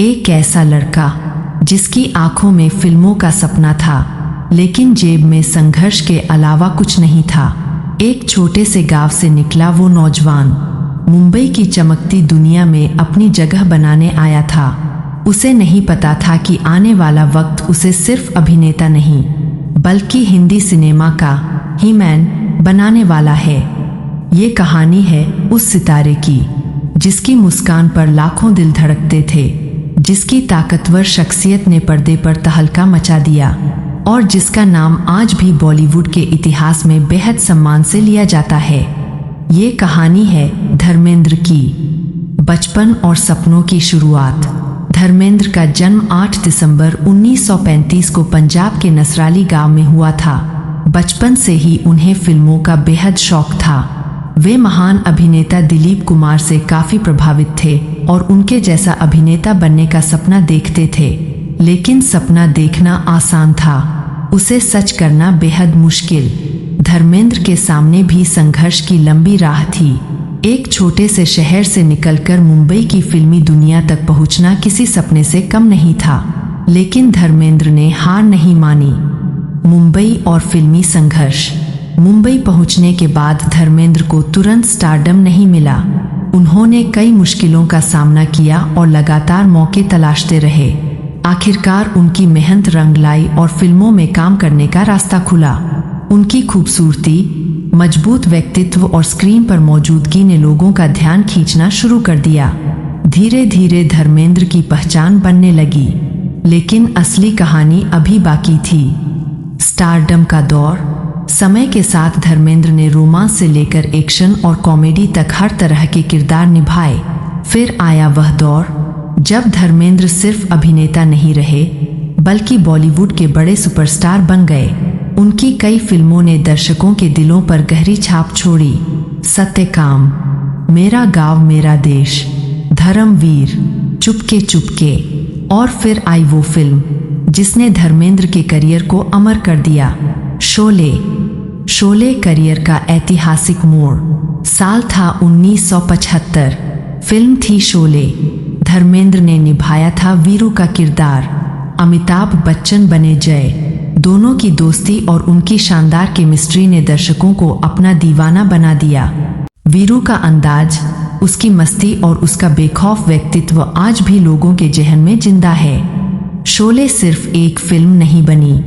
एक ऐसा लड़का जिसकी आंखों में फिल्मों का सपना था, लेकिन जेब में संघर्ष के अलावा कुछ नहीं था। एक छोटे से गांव से निकला वो नौजवान मुंबई की चमकती दुनिया में अपनी जगह बनाने आया था। उसे नहीं पता था कि आने वाला वक्त उसे सिर्फ अभिनेता नहीं बल्कि हिंदी सिनेमा का ही-मैन बनाने वाला है। ये कहानी है उस सितारे की जिसकी मुस्कान पर लाखों दिल धड़कते थे, जिसकी ताकतवर शख्सियत ने पर्दे पर तहलका मचा दिया और जिसका नाम आज भी बॉलीवुड के इतिहास में बेहद सम्मान से लिया जाता है। ये कहानी है धर्मेंद्र की, बचपन और सपनों की शुरुआत। धर्मेंद्र का जन्म 8 दिसंबर 1935 को पंजाब के नसराली गांव में हुआ था। बचपन से ही उन्हें फिल्मों का बेहद शौक था। वे महान अभिनेता दिलीप कुमार से काफी प्रभावित थे और उनके जैसा अभिनेता बनने का सपना देखते थे। लेकिन सपना देखना आसान था, उसे सच करना बेहद मुश्किल। धर्मेंद्र के सामने भी संघर्ष की लंबी राह थी। एक छोटे से शहर से निकलकर मुंबई की फिल्मी दुनिया तक पहुंचना किसी सपने से कम नहीं था, लेकिन धर्मेंद्र ने हार नहीं मानी। मुंबई और फिल्मी संघर्ष। मुंबई पहुंचने के बाद धर्मेंद्र को तुरंत स्टारडम नहीं मिला। उन्होंने कई मुश्किलों का सामना किया और लगातार मौके तलाशते रहे। आखिरकार उनकी मेहनत रंग लाई और फिल्मों में काम करने का रास्ता खुला। उनकी खूबसूरती, मजबूत व्यक्तित्व और स्क्रीन पर मौजूदगी ने लोगों का ध्यान खींचना शुरू कर दिया। धीरे धीरे धर्मेंद्र की पहचान बनने लगी, लेकिन असली कहानी अभी बाकी थी। स्टारडम का दौर। समय के साथ धर्मेंद्र ने रोमांस से लेकर एक्शन और कॉमेडी तक हर तरह के किरदार निभाए। फिर आया वह दौर जब धर्मेंद्र सिर्फ अभिनेता नहीं रहे बल्कि बॉलीवुड के बड़े सुपरस्टार बन गए। उनकी कई फिल्मों ने दर्शकों के दिलों पर गहरी छाप छोड़ी। सत्यकाम, मेरा गांव मेरा देश, धर्मवीर, चुपके चुपके, और फिर आई वो फिल्म जिसने धर्मेंद्र के करियर को अमर कर दिया, शोले। शोले करियर का ऐतिहासिक मोड़। साल था 1975। फिल्म थी शोले। धर्मेंद्र ने निभाया था वीरू का किरदार। अमिताभ बच्चन बने जय। दोनों की दोस्ती और उनकी शानदार केमिस्ट्री ने दर्शकों को अपना दीवाना बना दिया। वीरू का अंदाज, उसकी मस्ती और उसका बेखौफ व्यक्तित्व आज भी लोगों के जहन में जिंदा है। शोले सिर्फ एक फिल्म नहीं बनी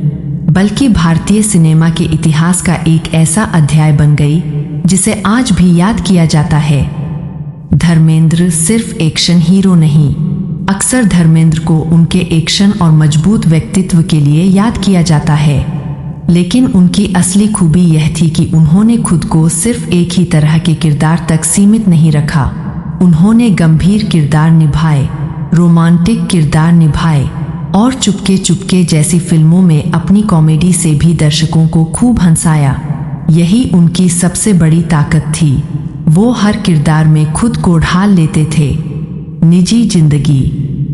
बल्कि भारतीय सिनेमा के इतिहास का एक ऐसा अध्याय बन गई जिसे आज भी याद किया जाता है। धर्मेंद्र सिर्फ एक्शन हीरो नहीं, अक्सर धर्मेंद्र को उनके एक्शन और मजबूत व्यक्तित्व के लिए याद किया जाता है, लेकिन उनकी असली खूबी यह थी कि उन्होंने खुद को सिर्फ एक ही तरह के किरदार तक सीमित नहीं रखा। उन्होंने गंभीर किरदार निभाए, रोमांटिक किरदार निभाए और चुपके चुपके जैसी फिल्मों में अपनी कॉमेडी से भी दर्शकों को खूब हंसाया। यही उनकी सबसे बड़ी ताकत थी। वो हर किरदार में खुद को ढाल लेते थे। निजी जिंदगी।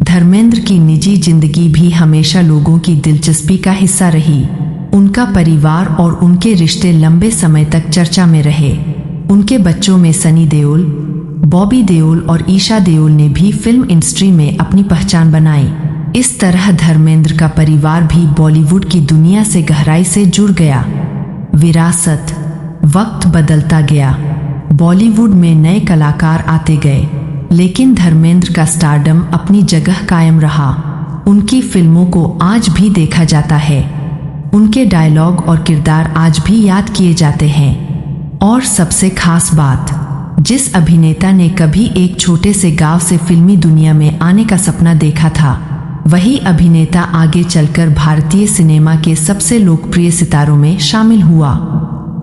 धर्मेंद्र की निजी जिंदगी भी हमेशा लोगों की दिलचस्पी का हिस्सा रही। उनका परिवार और उनके रिश्ते लंबे समय तक चर्चा में रहे। उनके बच्चों में सनी देओल, बॉबी देओल और ईशा देओल ने भी फिल्म इंडस्ट्री में अपनी पहचान बनाई। इस तरह धर्मेंद्र का परिवार भी बॉलीवुड की दुनिया से गहराई से जुड़ गया। विरासत। वक्त बदलता गया, बॉलीवुड में नए कलाकार आते गए, लेकिन धर्मेंद्र का स्टारडम अपनी जगह कायम रहा। उनकी फिल्मों को आज भी देखा जाता है। उनके डायलॉग और किरदार आज भी याद किए जाते हैं। और सबसे खास बात, जिस अभिनेता ने कभी एक छोटे से गांव से फिल्मी दुनिया में आने का सपना देखा था, वही अभिनेता आगे चलकर भारतीय सिनेमा के सबसे लोकप्रिय सितारों में शामिल हुआ।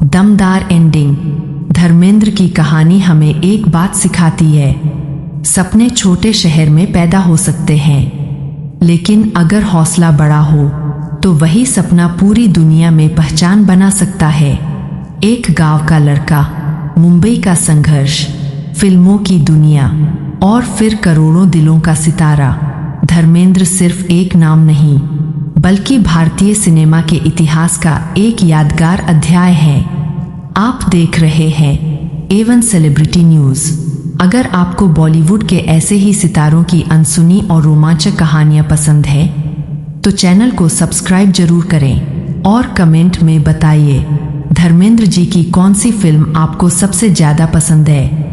दमदार एंडिंग। धर्मेंद्र की कहानी हमें एक बात सिखाती है, सपने छोटे शहर में पैदा हो सकते हैं, लेकिन अगर हौसला बड़ा हो तो वही सपना पूरी दुनिया में पहचान बना सकता है। एक गांव का लड़का, मुंबई का संघर्ष, फिल्मों की दुनिया और फिर करोड़ों दिलों का सितारा। धर्मेंद्र सिर्फ एक नाम नहीं बल्कि भारतीय सिनेमा के इतिहास का एक यादगार अध्याय है। आप देख रहे हैं A1 सेलिब्रिटी न्यूज़। अगर आपको बॉलीवुड के ऐसे ही सितारों की अनसुनी और रोमांचक कहानियां पसंद है तो चैनल को सब्सक्राइब जरूर करें और कमेंट में बताइए धर्मेंद्र जी की कौन सी फिल्म आपको सबसे ज्यादा पसंद है।